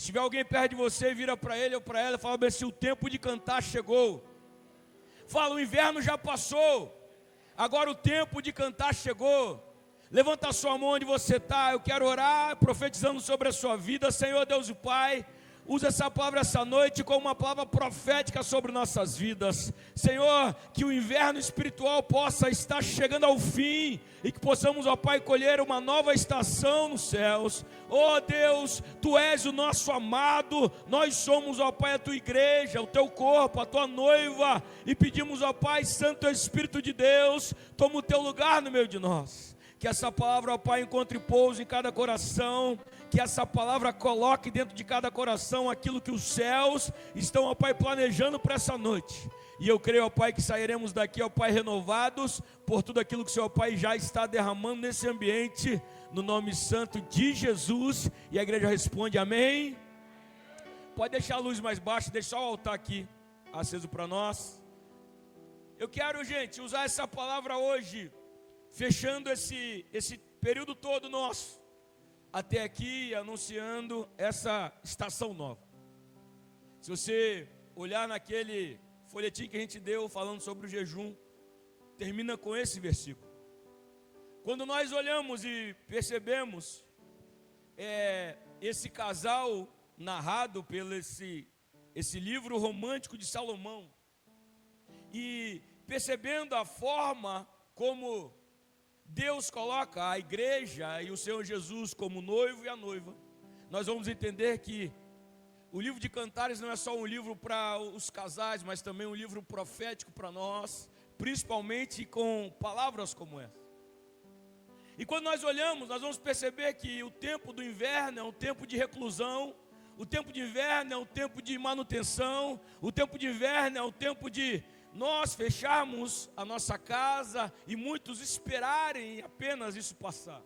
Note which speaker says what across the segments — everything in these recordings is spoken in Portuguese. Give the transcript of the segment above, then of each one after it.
Speaker 1: Se tiver alguém perto de você, vira para ele ou para ela e fala bem assim: o tempo de cantar chegou. Fala: o inverno já passou, agora o tempo de cantar chegou. Levanta a sua mão onde você está. Eu quero orar profetizando sobre a sua vida. Senhor Deus e Pai, usa essa palavra essa noite como uma palavra profética sobre nossas vidas. Senhor, que o inverno espiritual possa estar chegando ao fim e que possamos, ó Pai, colher uma nova estação nos céus. Ó Deus, Tu és o nosso amado, nós somos, ó Pai, a Tua igreja, o Teu corpo, a Tua noiva, e pedimos, ó Pai, Santo Espírito de Deus, toma o Teu lugar no meio de nós. Que essa palavra, ó Pai, encontre pouso em cada coração. Que essa palavra coloque dentro de cada coração aquilo que os céus estão, ó Pai, planejando para essa noite. E eu creio, ó Pai, que sairemos daqui, ó Pai, renovados por tudo aquilo que o Senhor, Pai, já está derramando nesse ambiente, no nome santo de Jesus. E a igreja responde amém. Pode deixar a luz mais baixa, deixar o altar aqui aceso para nós. Eu quero, gente, usar essa palavra hoje, fechando esse período todo nosso, até aqui, anunciando essa estação nova. Se você olhar naquele folhetim que a gente deu, falando sobre o jejum, termina com esse versículo. Quando nós olhamos e percebemos esse casal narrado pelo esse livro romântico de Salomão, e percebendo a forma como Deus coloca a igreja e o Senhor Jesus como noivo e a noiva, nós vamos entender que o livro de Cantares não é só um livro para os casais, mas também um livro profético para nós, principalmente com palavras como essa. E quando nós olhamos, nós vamos perceber que o tempo do inverno é um tempo de reclusão, o tempo de inverno é um tempo de manutenção, o tempo de inverno é um tempo de nós fecharmos a nossa casa e muitos esperarem apenas isso passar.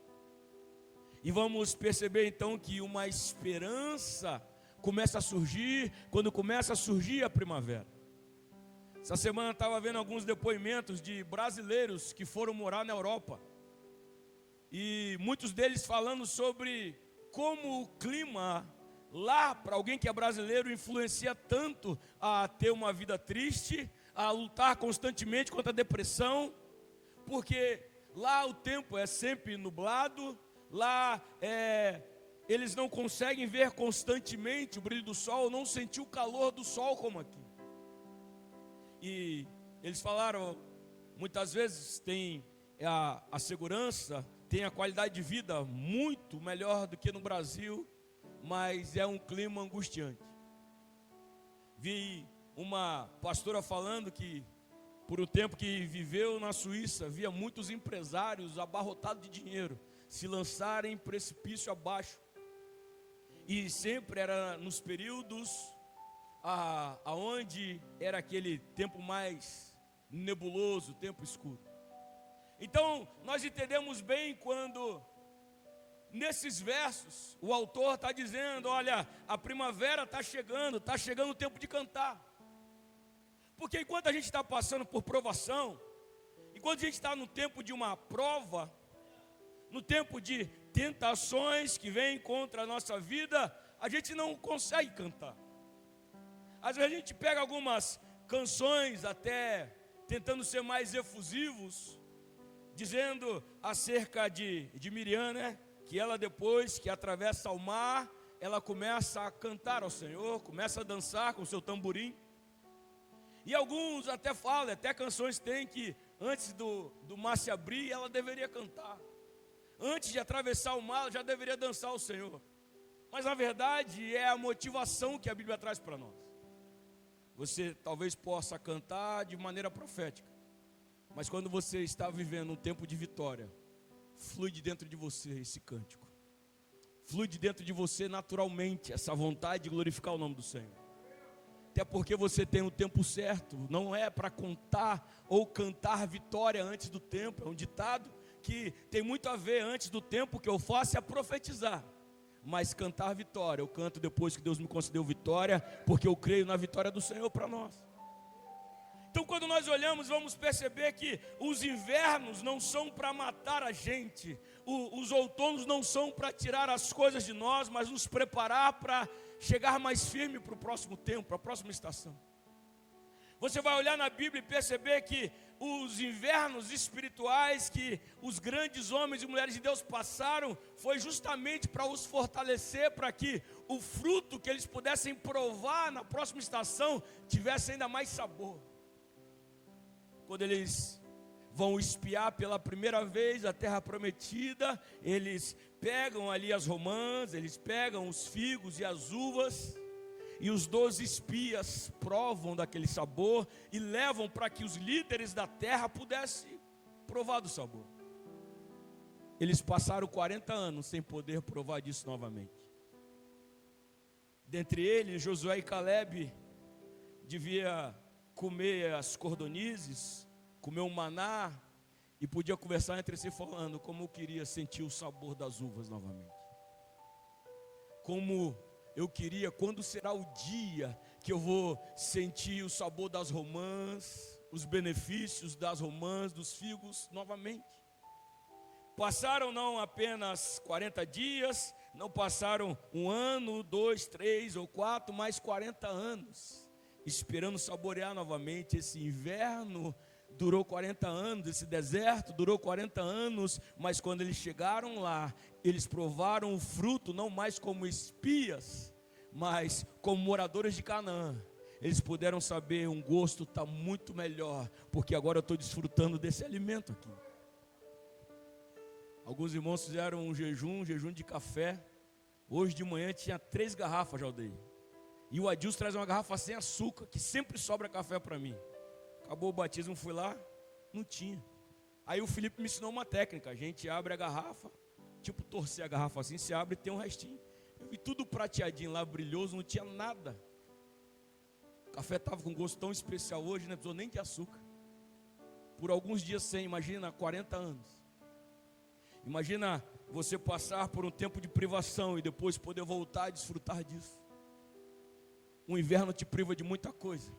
Speaker 1: E vamos perceber então que uma esperança começa a surgir quando começa a surgir a primavera. Essa semana eu estava vendo alguns depoimentos de brasileiros que foram morar na Europa. E muitos deles falando sobre como o clima lá, para alguém que é brasileiro, influencia tanto a ter uma vida triste, a lutar constantemente contra a depressão, porque lá o tempo é sempre nublado, lá eles não conseguem ver constantemente o brilho do sol, não sentir o calor do sol como aqui. E eles falaram, muitas vezes tem a segurança, tem a qualidade de vida muito melhor do que no Brasil, mas é um clima angustiante. Vi uma pastora falando que, por um tempo que viveu na Suíça, via muitos empresários abarrotados de dinheiro se lançarem em precipício abaixo. E sempre era nos períodos aonde era aquele tempo mais nebuloso, tempo escuro. Então, nós entendemos bem quando, nesses versos, o autor está dizendo, olha, a primavera está chegando o tempo de cantar. Porque enquanto a gente está passando por provação, enquanto a gente está no tempo de uma prova, no tempo de tentações que vêm contra a nossa vida, a gente não consegue cantar. Às vezes a gente pega algumas canções até tentando ser mais efusivos, dizendo acerca de Miriam, né? Que ela, depois que atravessa o mar, ela começa a cantar ao Senhor, começa a dançar com o seu tamborim. E alguns até falam, até canções tem que antes do mar se abrir, ela deveria cantar. Antes de atravessar o mar, ela já deveria dançar ao Senhor. Mas na verdade é a motivação que a Bíblia traz para nós. Você talvez possa cantar de maneira profética, mas quando você está vivendo um tempo de vitória, flui de dentro de você esse cântico. Flui de dentro de você naturalmente essa vontade de glorificar o nome do Senhor. Até porque você tem o tempo certo, não é para contar ou cantar vitória antes do tempo. É um ditado que tem muito a ver. Antes do tempo que eu faço é profetizar, mas cantar vitória eu canto depois que Deus me concedeu vitória, porque eu creio na vitória do Senhor para nós. Então, quando nós olhamos, vamos perceber que os invernos não são para matar a gente, os outonos não são para tirar as coisas de nós, mas nos preparar para chegar mais firme para o próximo tempo, para a próxima estação. Você vai olhar na Bíblia e perceber que os invernos espirituais que os grandes homens e mulheres de Deus passaram foi justamente para os fortalecer, para que o fruto que eles pudessem provar na próxima estação tivesse ainda mais sabor. Quando eles vão espiar pela primeira vez a terra prometida, eles pegam ali as romãs, eles pegam os figos e as uvas, e os 12 espias provam daquele sabor e levam para que os líderes da terra pudessem provar do sabor. Eles passaram 40 anos sem poder provar disso novamente. Dentre eles, Josué e Caleb devia comer as cordonizes, comer o maná, e podia conversar entre si falando como eu queria sentir o sabor das uvas novamente. Como eu queria, quando será o dia que eu vou sentir o sabor das romãs, os benefícios das romãs, dos figos novamente. Passaram não apenas 40 dias, não passaram 1 ano, 2, 3 ou 4, mas 40 anos, esperando saborear novamente. Esse inverno durou 40 anos, esse deserto durou 40 anos, mas quando eles chegaram lá, eles provaram o fruto, não mais como espias, mas como moradores de Canaã. Eles puderam saber, um gosto está muito melhor, porque agora eu estou desfrutando desse alimento aqui. Alguns irmãos fizeram um jejum de café. Hoje de manhã tinha 3 garrafas, já dei. E o Adilson traz uma garrafa sem açúcar, que sempre sobra café para mim. Acabou o batismo, fui lá, não tinha. Aí o Felipe me ensinou uma técnica. A gente abre a garrafa, tipo torcer a garrafa assim, se abre e tem um restinho. Eu vi tudo prateadinho lá, brilhoso, não tinha nada. O café estava com um gosto tão especial hoje, não precisou nem de açúcar. Por alguns dias sem, imagina, 40 anos. Imagina você passar por um tempo de privação e depois poder voltar a desfrutar disso. O inverno te priva de muita coisa,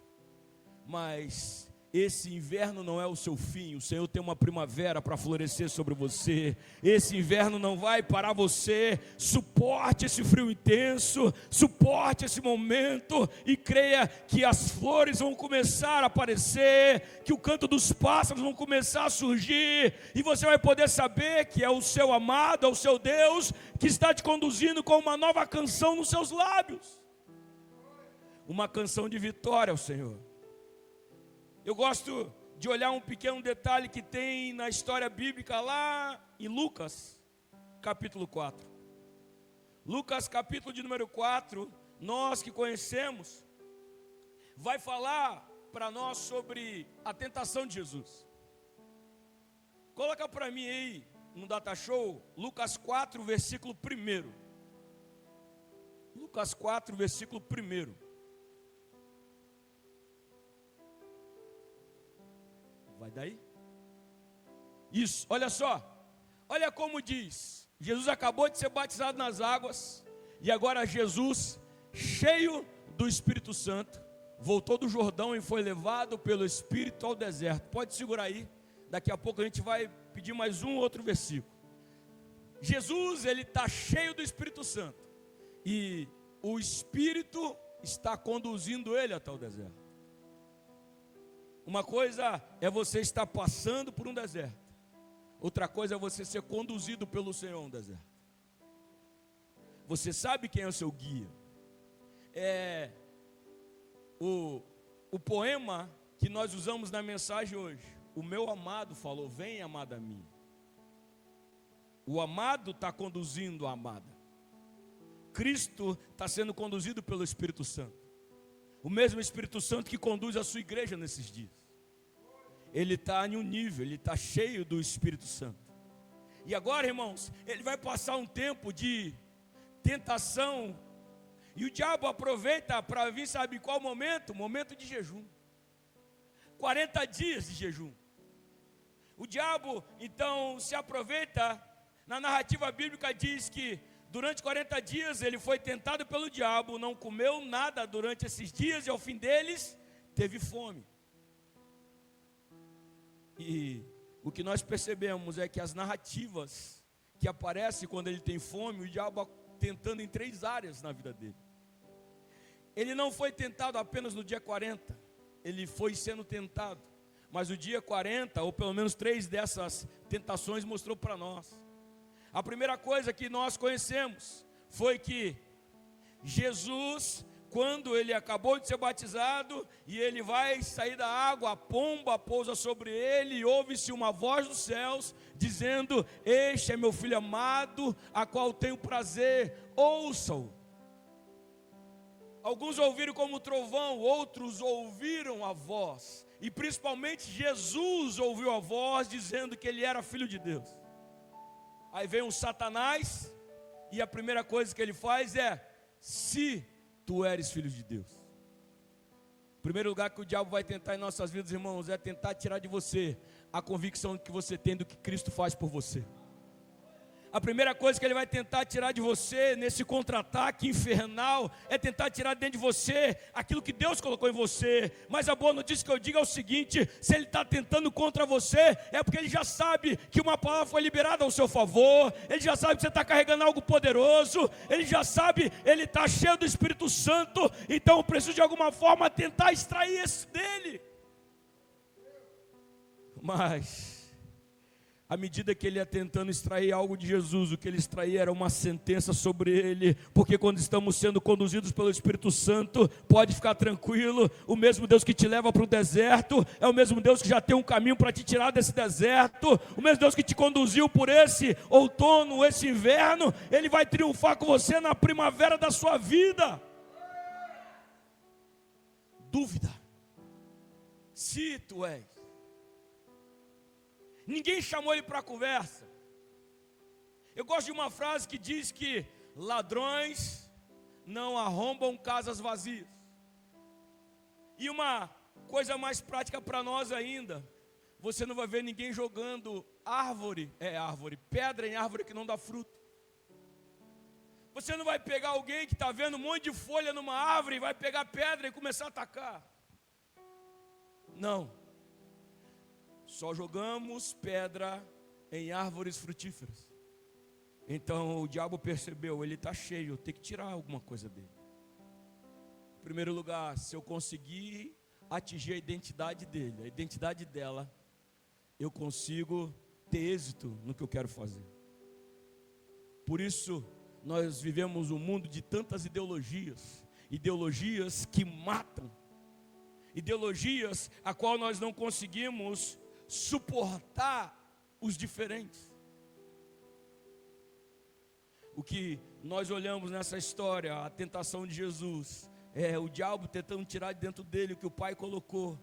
Speaker 1: mas esse inverno não é o seu fim. O Senhor tem uma primavera para florescer sobre você. Esse inverno não vai parar você. Suporte esse frio intenso, suporte esse momento e creia que as flores vão começar a aparecer, que o canto dos pássaros vão começar a surgir, e você vai poder saber que é o seu amado, é o seu Deus que está te conduzindo com uma nova canção nos seus lábios. Uma canção de vitória ao Senhor. Eu gosto de olhar um pequeno detalhe que tem na história bíblica lá em Lucas, capítulo 4. Lucas, capítulo de número 4, nós que conhecemos, vai falar para nós sobre a tentação de Jesus. Coloca para mim aí, no data show, Lucas 4, versículo 1. Lucas 4, versículo 1. Vai daí? Isso, olha só. Olha como diz. Jesus acabou de ser batizado nas águas. E agora Jesus, cheio do Espírito Santo, voltou do Jordão e foi levado pelo Espírito ao deserto. Pode segurar aí. Daqui a pouco a gente vai pedir mais um outro versículo. Jesus, ele está cheio do Espírito Santo. E o Espírito está conduzindo ele até o deserto. Uma coisa é você estar passando por um deserto. Outra coisa é você ser conduzido pelo Senhor a um deserto. Você sabe quem é o seu guia. O poema que nós usamos na mensagem hoje. O meu amado falou, vem amada minha. O amado está conduzindo a amada. Cristo está sendo conduzido pelo Espírito Santo. O mesmo Espírito Santo que conduz a sua igreja nesses dias. Ele está em um nível, ele está cheio do Espírito Santo. E agora, irmãos, ele vai passar um tempo de tentação. E o diabo aproveita para vir, sabe qual momento? Momento de jejum. 40 dias de jejum. O diabo, então, se aproveita. Na narrativa bíblica diz que durante 40 dias ele foi tentado pelo diabo, não comeu nada durante esses dias e ao fim deles teve fome. E o que nós percebemos é que as narrativas que aparecem quando ele tem fome, o diabo tentando em 3 áreas na vida dele. ele não foi tentado apenas no dia 40, ele foi sendo tentado, mas o dia 40, ou pelo menos 3 dessas tentações mostrou para nós. A primeira coisa que nós conhecemos foi que Jesus, quando ele acabou de ser batizado e ele vai sair da água, a pomba pousa sobre ele e ouve-se uma voz dos céus dizendo: este é meu filho amado, a qual tenho prazer, ouçam-o. Alguns ouviram como trovão, outros ouviram a voz, e principalmente Jesus ouviu a voz dizendo que ele era filho de Deus. Aí vem um Satanás, e a primeira coisa que ele faz é: se tu eres filho de Deus. O primeiro lugar que o diabo vai tentar em nossas vidas, irmãos, é tentar tirar de você a convicção que você tem do que Cristo faz por você. A primeira coisa que ele vai tentar tirar de você nesse contra-ataque infernal é tentar tirar de dentro de você aquilo que Deus colocou em você. Mas a boa notícia que eu digo é o seguinte: se ele está tentando contra você, é porque ele já sabe que uma palavra foi liberada ao seu favor, ele já sabe que você está carregando algo poderoso, ele já sabe, ele está cheio do Espírito Santo, então eu preciso de alguma forma tentar extrair isso dele. Mas à medida que ele ia tentando extrair algo de Jesus, o que ele extraía era uma sentença sobre ele, porque quando estamos sendo conduzidos pelo Espírito Santo, pode ficar tranquilo, o mesmo Deus que te leva para o deserto, é o mesmo Deus que já tem um caminho para te tirar desse deserto, o mesmo Deus que te conduziu por esse outono, esse inverno, ele vai triunfar com você na primavera da sua vida. Dúvida, se tu és. Ninguém chamou ele para conversa. Eu gosto de uma frase que diz que ladrões não arrombam casas vazias. E uma coisa mais prática para nós ainda: você não vai ver ninguém jogando pedra em árvore que não dá fruto. Você não vai pegar alguém que está vendo um monte de folha numa árvore e vai pegar pedra e começar a atacar. Não. Só jogamos pedra em árvores frutíferas. Então o diabo percebeu, ele está cheio, eu tenho que tirar alguma coisa dele. Em primeiro lugar, se eu conseguir atingir a identidade dele, a identidade dela, eu consigo ter êxito no que eu quero fazer. Por isso, nós vivemos um mundo de tantas ideologias, ideologias que matam, ideologias a qual nós não conseguimos suportar os diferentes. O que nós olhamos nessa história, a tentação de Jesus, é o diabo tentando tirar de dentro dele o que o Pai colocou.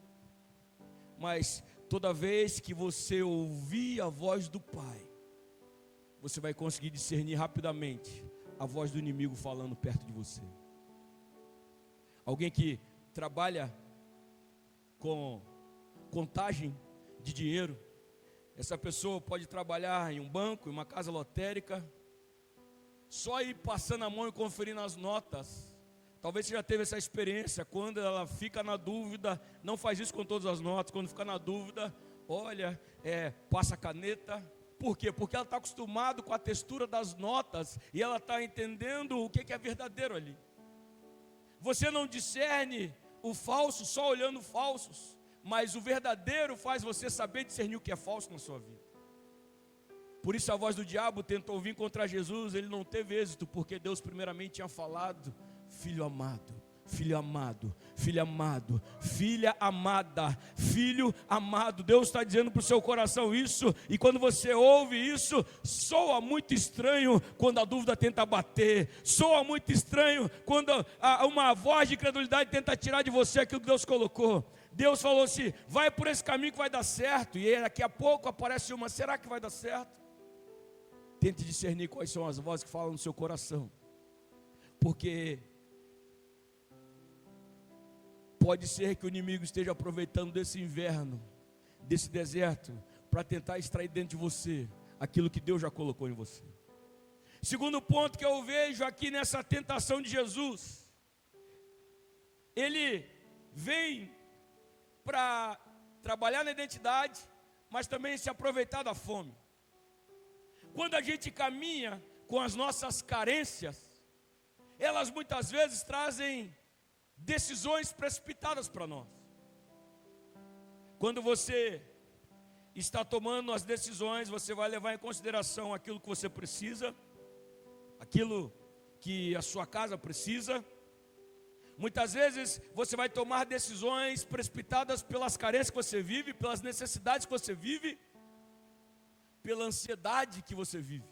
Speaker 1: Mas toda vez que você ouvir a voz do Pai, você vai conseguir discernir rapidamente a voz do inimigo falando perto de você. Alguém que trabalha com contagem de dinheiro, essa pessoa pode trabalhar em um banco, em uma casa lotérica, só ir passando a mão e conferindo as notas. Talvez você já teve essa experiência, quando ela fica na dúvida, não faz isso com todas as notas, quando fica na dúvida, olha, passa a caneta. Por quê? Porque ela está acostumada com a textura das notas, e ela está entendendo o que é verdadeiro ali. Você não discerne o falso só olhando falsos, mas o verdadeiro faz você saber discernir o que é falso na sua vida. Por isso a voz do diabo tentou vir contra Jesus, ele não teve êxito, porque Deus primeiramente tinha falado: filho amado, filho amado, filho amado, filha amada, filho amado. Deus está dizendo para o seu coração isso, e quando você ouve isso, soa muito estranho quando a dúvida tenta bater, soa muito estranho quando uma voz de incredulidade tenta tirar de você aquilo que Deus colocou. Deus falou assim: vai por esse caminho que vai dar certo, e daqui a pouco aparece uma: será que vai dar certo? Tente discernir quais são as vozes que falam no seu coração, porque pode ser que o inimigo esteja aproveitando desse inverno, desse deserto, para tentar extrair dentro de você aquilo que Deus já colocou em você. Segundo ponto que eu vejo aqui nessa tentação de Jesus, ele vem para trabalhar na identidade, mas também se aproveitar da fome. Quando a gente caminha com as nossas carências, elas muitas vezes trazem decisões precipitadas para nós. Quando você está tomando as decisões, você vai levar em consideração aquilo que você precisa, aquilo que a sua casa precisa. Muitas vezes você vai tomar decisões precipitadas pelas carências que você vive, pelas necessidades que você vive, pela ansiedade que você vive.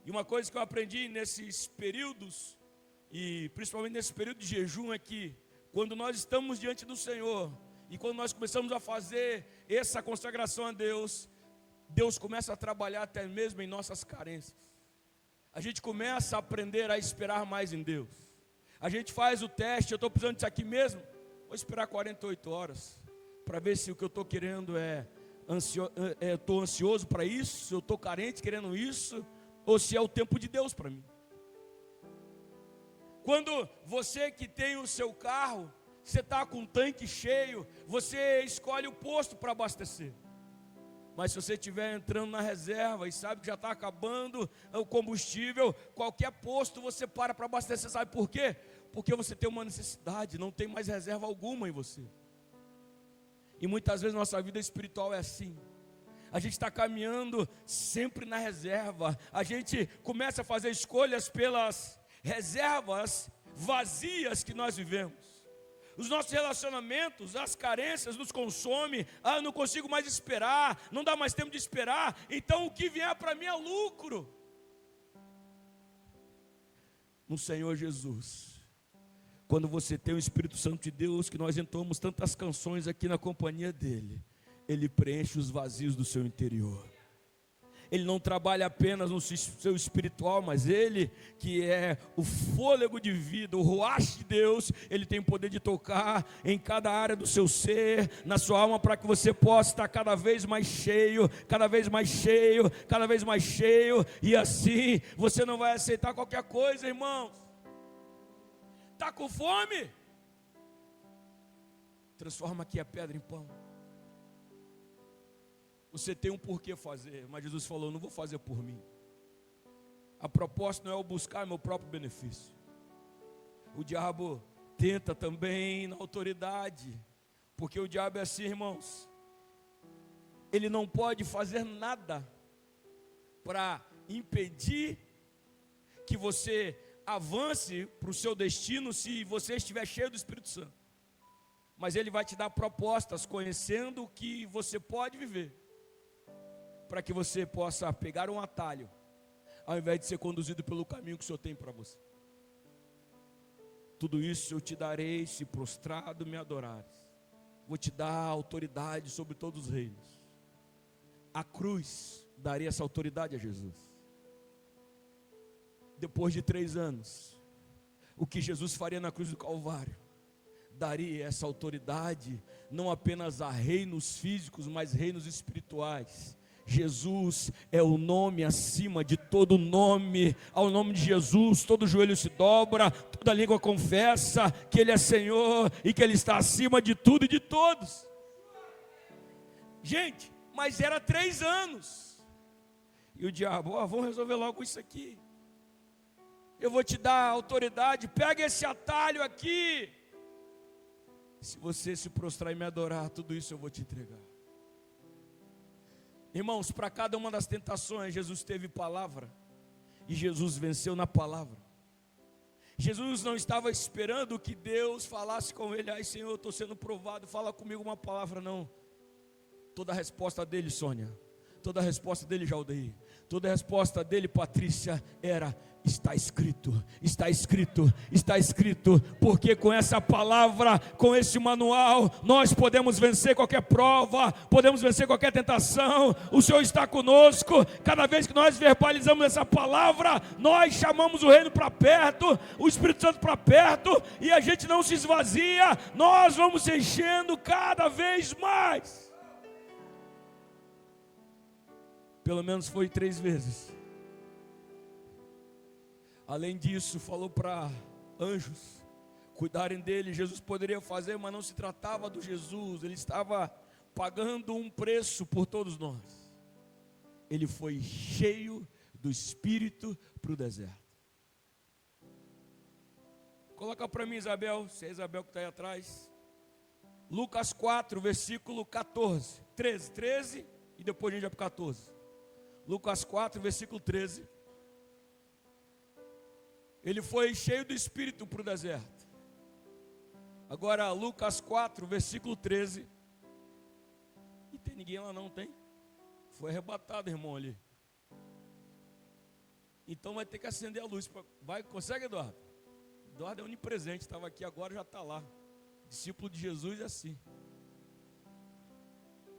Speaker 1: E uma coisa que eu aprendi nesses períodos, e principalmente nesse período de jejum, é que quando nós estamos diante do Senhor, e quando nós começamos a fazer essa consagração a Deus, Deus começa a trabalhar até mesmo em nossas carências. A gente começa a aprender a esperar mais em Deus. A gente faz o teste, eu estou precisando disso aqui mesmo, vou esperar 48 horas, para ver se o que eu estou querendo estou ansioso para isso, se eu estou carente querendo isso, ou se é o tempo de Deus para mim. Quando você que tem o seu carro, você está com um tanque cheio, você escolhe o posto para abastecer. Mas se você estiver entrando na reserva e sabe que já está acabando o combustível, qualquer posto você para abastecer, sabe por quê? Porque você tem uma necessidade, não tem mais reserva alguma em você. E muitas vezes nossa vida espiritual é assim. A gente está caminhando sempre na reserva, a gente começa a fazer escolhas pelas reservas vazias que nós vivemos. Os nossos relacionamentos, as carências nos consomem. Eu não consigo mais esperar, não dá mais tempo de esperar, então o que vier para mim é lucro. No Senhor Jesus, quando você tem o Espírito Santo de Deus, que nós entoamos tantas canções aqui na companhia dEle, Ele preenche os vazios do seu interior. Ele não trabalha apenas no seu espiritual, mas Ele, que é o fôlego de vida, o ruach de Deus, Ele tem o poder de tocar em cada área do seu ser, na sua alma, para que você possa estar cada vez mais cheio, cada vez mais cheio, cada vez mais cheio, e assim você não vai aceitar qualquer coisa, irmãos. Está com fome? Transforma aqui a pedra em pão. Você tem um porquê fazer, mas Jesus falou, não vou fazer por mim. A proposta não é eu buscar meu próprio benefício. O diabo tenta também na autoridade, porque o diabo é assim, irmãos. Ele não pode fazer nada para impedir que você avance para o seu destino se você estiver cheio do Espírito Santo. Mas ele vai te dar propostas, conhecendo o que você pode viver, para que você possa pegar um atalho, ao invés de ser conduzido pelo caminho que o Senhor tem para você. Tudo isso eu te darei, se prostrado me adorares. Vou te dar autoridade sobre todos os reinos. A cruz daria essa autoridade a Jesus. Depois de 3 anos, o que Jesus faria na cruz do Calvário, daria essa autoridade, não apenas a reinos físicos, mas reinos espirituais. Jesus é o nome acima de todo nome. Ao nome de Jesus todo joelho se dobra, toda língua confessa que Ele é Senhor e que Ele está acima de tudo e de todos. Gente, mas era 3 anos. E o diabo, vamos resolver logo isso aqui. Eu vou te dar autoridade, pega esse atalho aqui. Se você se prostrar e me adorar, tudo isso eu vou te entregar. Irmãos, para cada uma das tentações, Jesus teve palavra. E Jesus venceu na palavra. Jesus não estava esperando que Deus falasse com ele. Ai, Senhor, eu estou sendo provado, fala comigo uma palavra. Não. Toda a resposta dele, Sônia, toda a resposta dele, Jaldeir, toda a resposta dele, Patrícia, era: está escrito, está escrito, está escrito. Porque com essa palavra, com esse manual, nós podemos vencer qualquer prova, podemos vencer qualquer tentação. O Senhor está conosco. Cada vez que nós verbalizamos essa palavra, nós chamamos o reino para perto, o Espírito Santo para perto, e a gente não se esvazia, nós vamos se enchendo cada vez mais. Pelo menos foi 3 vezes. Além disso, falou para anjos cuidarem dele. Jesus poderia fazer, mas não se tratava do Jesus. Ele estava pagando um preço por todos nós. Ele foi cheio do Espírito para o deserto. Coloca para mim, Isabel, se é Isabel que está aí atrás. Lucas 4, versículo 14, 13 e depois a gente vai para o 14. Lucas 4, versículo 13. Ele foi cheio do Espírito para o deserto. Agora, Lucas 4, versículo 13. E tem ninguém lá não, tem? Foi arrebatado, irmão, ali. Então vai ter que acender a luz. Vai, consegue, Eduardo? Eduardo é onipresente, estava aqui agora, já está lá. Discípulo de Jesus é assim.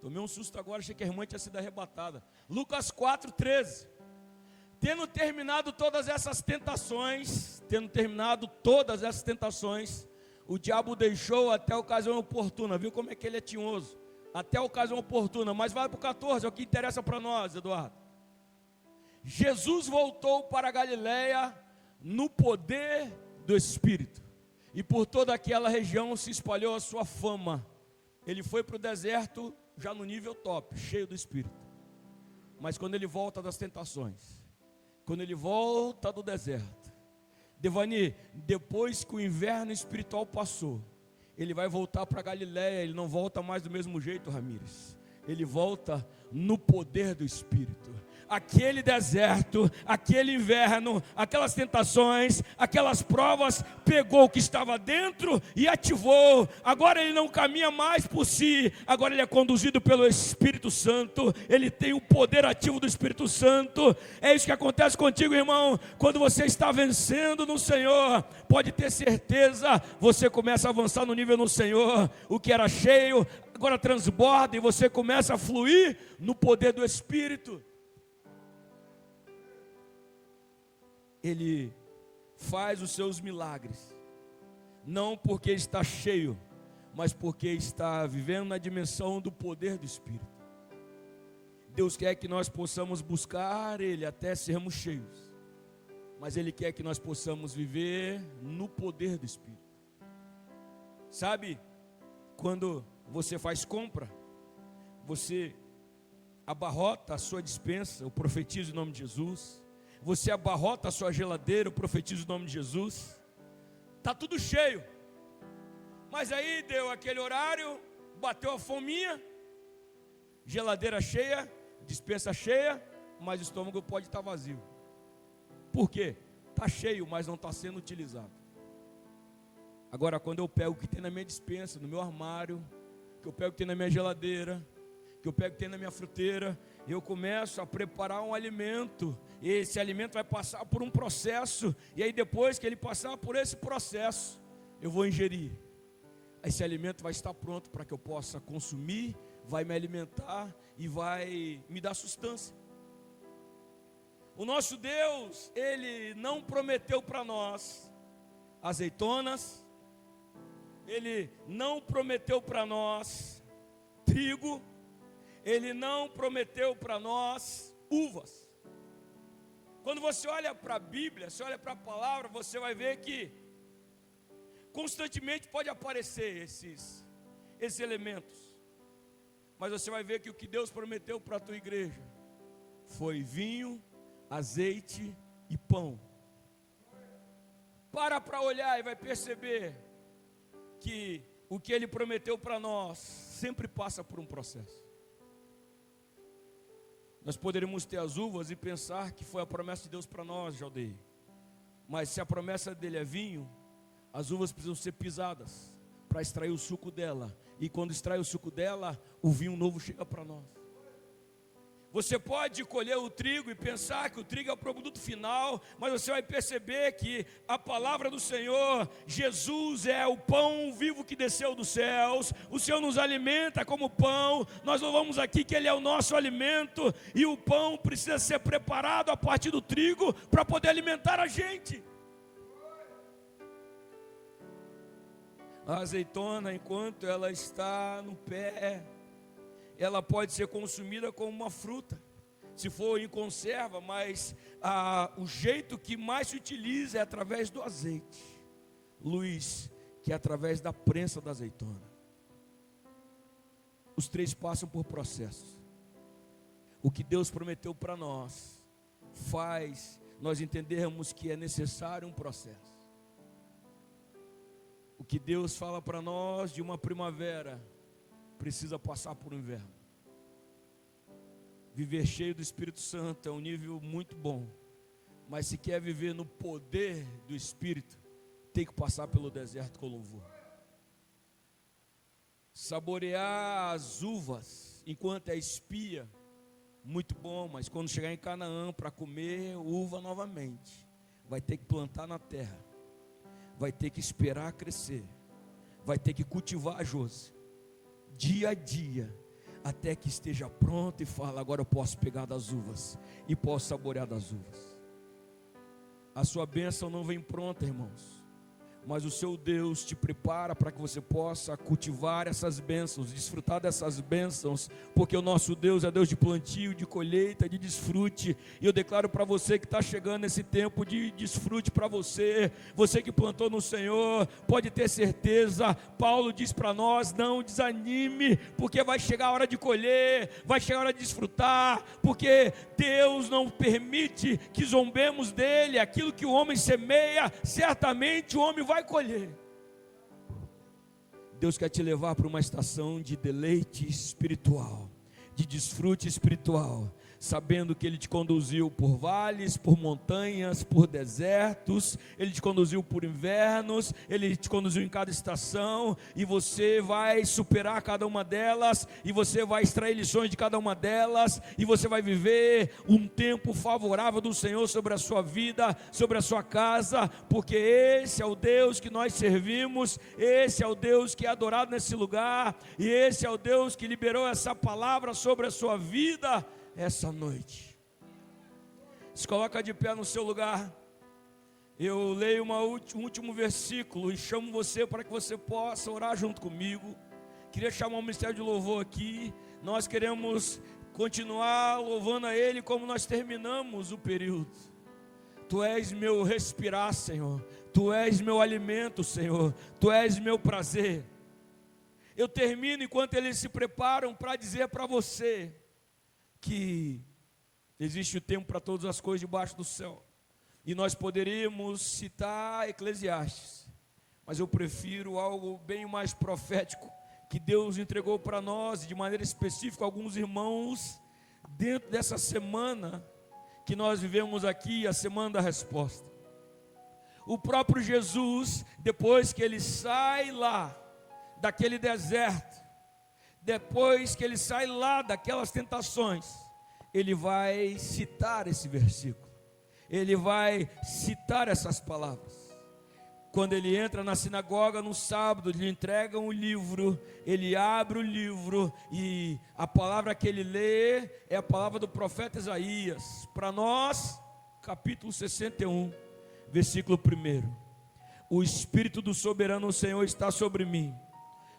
Speaker 1: Tomei um susto agora, achei que a irmã tinha sido arrebatada. Lucas 4, 13. Tendo terminado todas essas tentações, o diabo deixou até a ocasião oportuna. Viu como é que ele é tinhoso? Até a ocasião oportuna. Mas vai para o 14, é o que interessa para nós, Eduardo. Jesus voltou para a Galileia no poder do Espírito. E por toda aquela região se espalhou a sua fama. Ele foi para o deserto já no nível top, cheio do Espírito. Mas quando ele volta das tentações, quando ele volta do deserto, Devani, depois que o inverno espiritual passou, ele vai voltar para a Galileia. Ele não volta mais do mesmo jeito, Ramires. Ele volta no poder do Espírito. Aquele deserto, aquele inverno, aquelas tentações, aquelas provas, pegou o que estava dentro e ativou. Agora ele não caminha mais por si, agora ele é conduzido pelo Espírito Santo. Ele tem o poder ativo do Espírito Santo. É isso que acontece contigo, irmão. Quando você está vencendo no Senhor, pode ter certeza, você começa a avançar no nível no Senhor. O que era cheio agora transborda e você começa a fluir no poder do Espírito. Ele faz os seus milagres, não porque está cheio, mas porque está vivendo na dimensão do poder do Espírito. Deus quer que nós possamos buscar Ele até sermos cheios, mas Ele quer que nós possamos viver no poder do Espírito. Sabe, quando você faz compra, você abarrota a sua despensa, eu profetizo em nome de Jesus. Você abarrota a sua geladeira, eu profetizo em nome de Jesus. Está tudo cheio. Mas aí deu aquele horário, bateu a fominha, geladeira cheia, despensa cheia, mas o estômago pode estar vazio. Por quê? Está cheio, mas não está sendo utilizado. Agora, quando eu pego o que tem na minha despensa, no meu armário, que eu pego o que tem na minha geladeira, que eu pego o que tem na minha fruteira, eu começo a preparar um alimento, e esse alimento vai passar por um processo, e aí depois que ele passar por esse processo, eu vou ingerir. Esse alimento vai estar pronto para que eu possa consumir, vai me alimentar e vai me dar sustância. O nosso Deus, Ele não prometeu para nós azeitonas, Ele não prometeu para nós trigo, Ele não prometeu para nós uvas. Quando você olha para a Bíblia, você olha para a palavra, você vai ver que constantemente pode aparecer esses elementos. Mas você vai ver que o que Deus prometeu para a tua igreja foi vinho, azeite e pão. Para olhar e vai perceber que o que Ele prometeu para nós sempre passa por um processo. Nós poderíamos ter as uvas e pensar que foi a promessa de Deus para nós, Jaldeir. Mas se a promessa dele é vinho, as uvas precisam ser pisadas para extrair o suco dela. E quando extrai o suco dela, o vinho novo chega para nós. Você pode colher o trigo e pensar que o trigo é o produto final, mas você vai perceber que a palavra do Senhor, Jesus é o pão vivo que desceu dos céus, o Senhor nos alimenta como pão, nós louvamos aqui que Ele é o nosso alimento, e o pão precisa ser preparado a partir do trigo para poder alimentar a gente. A azeitona, enquanto ela está no pé, ela pode ser consumida como uma fruta, se for em conserva, mas o jeito que mais se utiliza é através do azeite, luz, que é através da prensa da azeitona. Os três passam por processos. O que Deus prometeu para nós faz nós entendermos que é necessário um processo. O que Deus fala para nós de uma primavera precisa passar por um inverno. Viver cheio do Espírito Santo é um nível muito bom, mas se quer viver no poder do Espírito, tem que passar pelo deserto com louvor. Saborear as uvas enquanto é espia, muito bom, mas quando chegar em Canaã para comer uva novamente, vai ter que plantar na terra, vai ter que esperar crescer, vai ter que cultivar, Josi, dia a dia, até que esteja pronto e fala: agora eu posso pegar das uvas e posso saborear das uvas. A sua bênção não vem pronta, irmãos, mas o seu Deus te prepara para que você possa cultivar essas bênçãos, desfrutar dessas bênçãos, porque o nosso Deus é Deus de plantio, de colheita, de desfrute. E eu declaro para você que está chegando esse tempo de desfrute para você, você que plantou no Senhor, pode ter certeza. Paulo diz para nós: não desanime, porque vai chegar a hora de colher, vai chegar a hora de desfrutar, porque Deus não permite que zombemos dele. Aquilo que o homem semeia, certamente o homem vai colher. Deus quer te levar para uma estação de deleite espiritual, de desfrute espiritual, sabendo que Ele te conduziu por vales, por montanhas, por desertos, Ele te conduziu por invernos, Ele te conduziu em cada estação, e você vai superar cada uma delas, e você vai extrair lições de cada uma delas, e você vai viver um tempo favorável do Senhor sobre a sua vida, sobre a sua casa, porque esse é o Deus que nós servimos, esse é o Deus que é adorado nesse lugar, e esse é o Deus que liberou essa palavra sobre a sua vida essa noite. Se coloca de pé no seu lugar. Eu leio um último versículo e chamo você para que você possa orar junto comigo. Queria chamar o ministério de louvor aqui. Nós queremos continuar louvando a Ele como nós terminamos o período. Tu és meu respirar, Senhor. Tu és meu alimento, Senhor. Tu és meu prazer. Eu termino enquanto eles se preparam para dizer para você que existe o tempo para todas as coisas debaixo do céu, e nós poderíamos citar Eclesiastes, mas eu prefiro algo bem mais profético, que Deus entregou para nós, de maneira específica, alguns irmãos, dentro dessa semana, que nós vivemos aqui, a semana da resposta. O próprio Jesus, depois que Ele sai lá, daquele deserto, depois que Ele sai lá daquelas tentações, Ele vai citar esse versículo, Ele vai citar essas palavras. Quando Ele entra na sinagoga no sábado, lhe entregam o livro, Ele abre o livro, e a palavra que Ele lê é a palavra do profeta Isaías. Para nós, capítulo 61, versículo 1: o Espírito do soberano Senhor está sobre mim,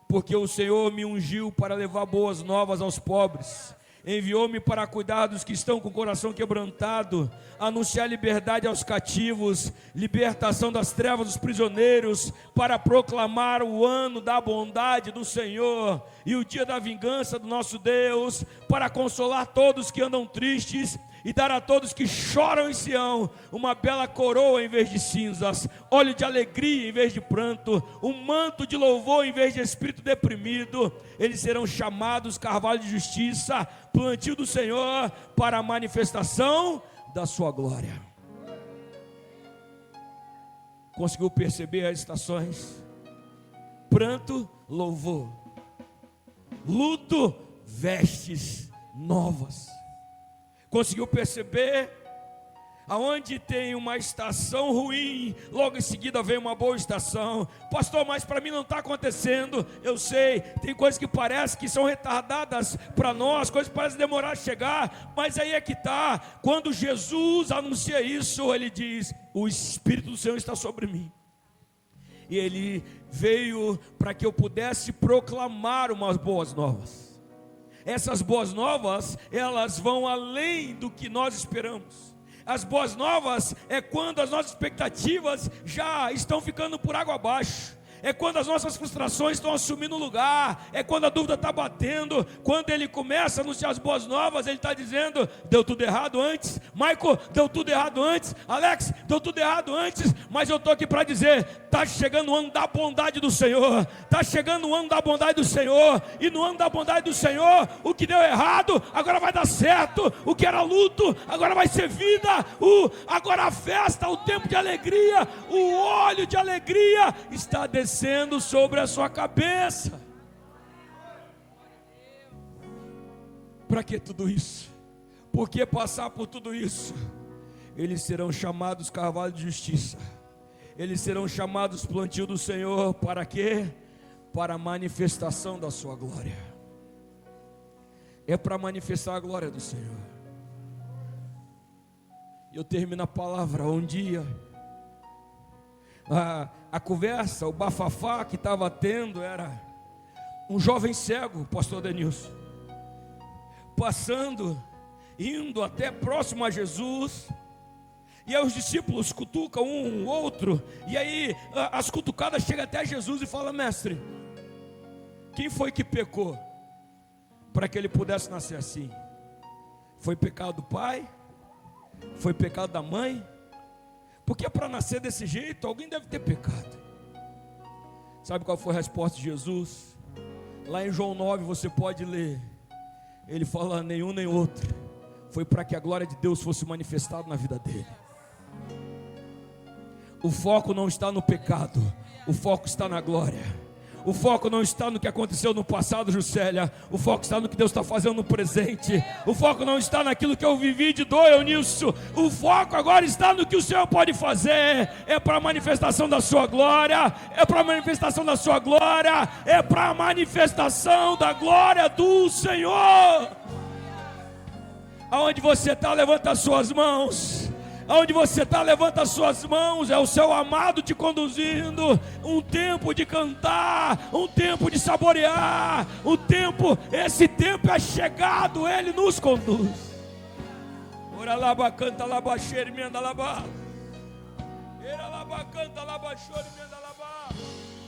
Speaker 1: porque o Senhor me ungiu para levar boas novas aos pobres, enviou-me para cuidar dos que estão com o coração quebrantado, anunciar liberdade aos cativos, libertação das trevas dos prisioneiros, para proclamar o ano da bondade do Senhor e o dia da vingança do nosso Deus, para consolar todos que andam tristes e dar a todos que choram em Sião uma bela coroa em vez de cinzas, óleo de alegria em vez de pranto, um manto de louvor em vez de espírito deprimido. Eles serão chamados carvalho de justiça, plantio do Senhor, para a manifestação da sua glória. Conseguiu perceber as estações? Pranto, louvor; luto, vestes novas. Conseguiu perceber? Aonde tem uma estação ruim, logo em seguida vem uma boa estação. Pastor, mas para mim não está acontecendo. Eu sei, tem coisas que parecem que são retardadas para nós, coisas que parecem demorar a chegar, mas aí é que está. Quando Jesus anuncia isso, Ele diz: o Espírito do Senhor está sobre mim, e Ele veio para que eu pudesse proclamar umas boas novas. Essas boas novas, elas vão além do que nós esperamos. As boas novas é quando as nossas expectativas já estão ficando por água abaixo. é quando as nossas frustrações estão assumindo lugar, é quando a dúvida está batendo, quando Ele começa a anunciar as boas novas, Ele está dizendo: deu tudo errado antes, Michael, deu tudo errado antes, Alex, deu tudo errado antes, mas eu estou aqui para dizer: está chegando o ano da bondade do Senhor, está chegando o ano da bondade do Senhor, e no ano da bondade do Senhor, o que deu errado, agora vai dar certo, o que era luto, agora vai ser vida, agora a festa, o tempo de alegria, o óleo de alegria está descendo sobre a sua cabeça. Para que tudo isso? Por que passar por tudo isso? Eles serão chamados carvalho de justiça, eles serão chamados plantio do Senhor. Para quê? Para a manifestação da sua glória. É para manifestar a glória do Senhor. Eu termino a palavra. Um dia a conversa, o bafafá que estava tendo era um jovem cego, o pastor Denilson, passando, indo até próximo a Jesus, e aí os discípulos cutucam um outro, e aí as cutucadas chegam até Jesus e falam: mestre, quem foi que pecou para que ele pudesse nascer assim? Foi pecado do pai? Foi pecado da mãe? Porque para nascer desse jeito, alguém deve ter pecado. Sabe qual foi a resposta de Jesus? Lá em João 9 você pode ler. Ele fala: nenhum nem outro. Foi para que a glória de Deus fosse manifestada na vida dele. O foco não está no pecado, o foco está na glória. O foco não está no que aconteceu no passado, Juscelia. O foco está no que Deus está fazendo no presente. O foco não está naquilo que eu vivi de dor, Eunilson. O foco agora está no que o Senhor pode fazer. É para a manifestação da sua glória. É para a manifestação da sua glória. É para a manifestação da glória do Senhor. Aonde você está, levanta as suas mãos. Aonde você está, levanta as suas mãos. É o seu amado te conduzindo. Um tempo de cantar, um tempo de saborear, esse tempo é chegado, Ele nos conduz. Ora laba canta laba cheira emenda laba. Era laba canta laba chora emenda laba.